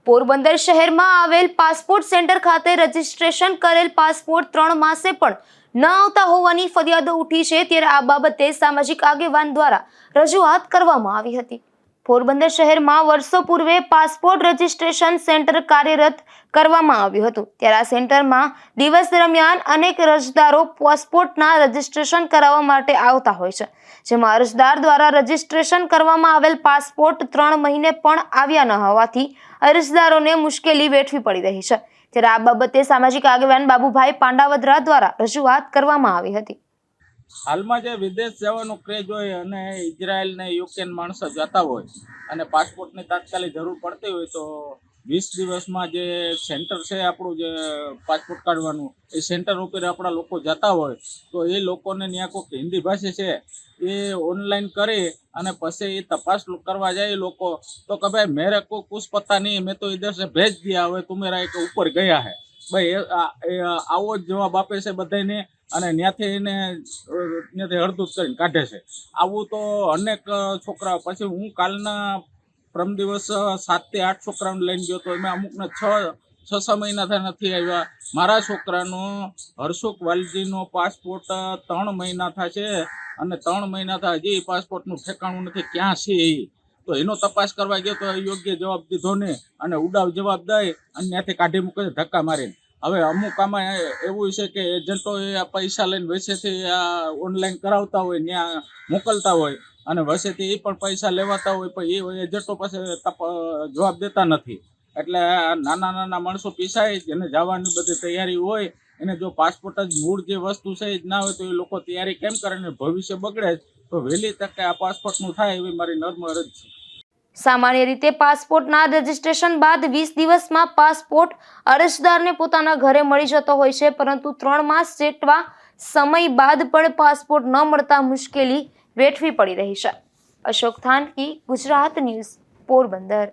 પોરબંદર શહેરમાં આવેલ passport centre ખાતે રજીસ્ટ્રેશન કરેલ પાસપોર્ટ 3 માસે પણ ન આવતા હોવાની ફરિયાદો ઉઠી છે, ત્યારે આ બાબતે સામાજિક આગેવાન દ્વારા રજૂઆત કરવામાં આવી હતી। પોરબંદર શહેરમાં વર્ષો પૂર્વે પાસપોર્ટ રજીસ્ટ્રેશન સેન્ટર કાર્યરત કરવામાં આવ્યું હતું, ત્યારે આ સેન્ટરમાં દિવસ દરમિયાન અનેક અરજદારો પાસપોર્ટના રજીસ્ટ્રેશન કરાવવા માટે આવતા હોય છે, જેમાં અરજદાર દ્વારા રજીસ્ટ્રેશન કરવામાં આવેલ પાસપોર્ટ 3 મહિને પણ આવ્યા ન હોવાથી અરજદારોને મુશ્કેલી વેઠવી પડી રહી છે। ત્યારે આ બાબતે સામાજિક આગેવાન બાબુભાઈ પાંડાવદરા દ્વારા રજૂઆત કરવામાં આવી હતી। હાલમાં જે વિદેશ જવાનો ક્રેઝ હોય અને ઇઝરાયલ ને યુકે માણસો જતા હોય અને પાસપોર્ટની તાત્કાલિક જરૂર પડતી હોય તો 20 દિવસમાં જે સેન્ટર છે આપણું જે પાસપોર્ટ કાઢવાનું એ સેન્ટર ઉપર આપણા લોકો જતા હોય તો એ લોકોને ત્યાં કોઈક હિન્દી ભાષી છે એ ઓનલાઈન કરી અને પછી એ તપાસ કરવા જાય લોકો તો કે ભાઈ મેરે કોઈ कुछ पता नहीं, मैं तो इधर से भेज दिया, હવે तुम्हारा એક ઉપર ગયા है ભાઈ, આવો જ જવાબ આપે છે બધાને અને ત્યાંથી એને ત્યાંથી હળદૂત કરીને કાઢે છે। આવું તો અનેક છોકરાઓ, પછી હું કાલના પ્રમ દિવસ 7 થી 8 છોકરાઓને લઈને ગયો તો એમાં અમુકને 6 મહિના થયા નથી આવ્યા। મારા છોકરાનો હર્ષુખ વાલજીનો પાસપોર્ટ 3 મહિના થાય છે અને 3 મહિના થાય હજી પાસપોર્ટનું ઠેકાણું નથી, ક્યાં છે એ તો એનો તપાસ કરવા ગયો તો યોગ્ય જવાબ દીધો ને અને ઉડાવ જવાબ દઈ અને ત્યાંથી કાઢી મૂકે ધક્કા મારીને। હવે અમુક આમાં એવું છે કે એજન્ટો એ પૈસા લઈને વસેથી ઓનલાઈન કરાવતા હોય, ત્યાં મોકલતા હોય અને વસેથી એ પણ પૈસા લેવાતા હોય, પણ એ એજન્ટો પાસે જવાબ દેતા નથી। એટલે નાના નાના માણસો પીસાય, જેને જવાની બધી તૈયારી હોય એને જો પાસપોર્ટ જ મૂળ જે વસ્તુ છે જ ના હોય તો એ લોકો તૈયારી કેમ કરે ને ભવિષ્ય બગડે, તો વહેલી તકે આ પાસપોર્ટનું થાય એવી મારી નર્મ અરજ છે। સામાન્ય રીતે પાસપોર્ટના રજીસ્ટ્રેશન બાદ 20 દિવસમાં પાસપોર્ટ અરજદારને પોતાના ઘરે મળી જતો હોય છે, પરંતુ 3 માસ જેટલા સમય બાદ પણ પાસપોર્ટ ન મળતા મુશ્કેલી વેઠવી પડી રહી છે। અશોક થાનકી, ગુજરાત ન્યૂઝ, પોરબંદર।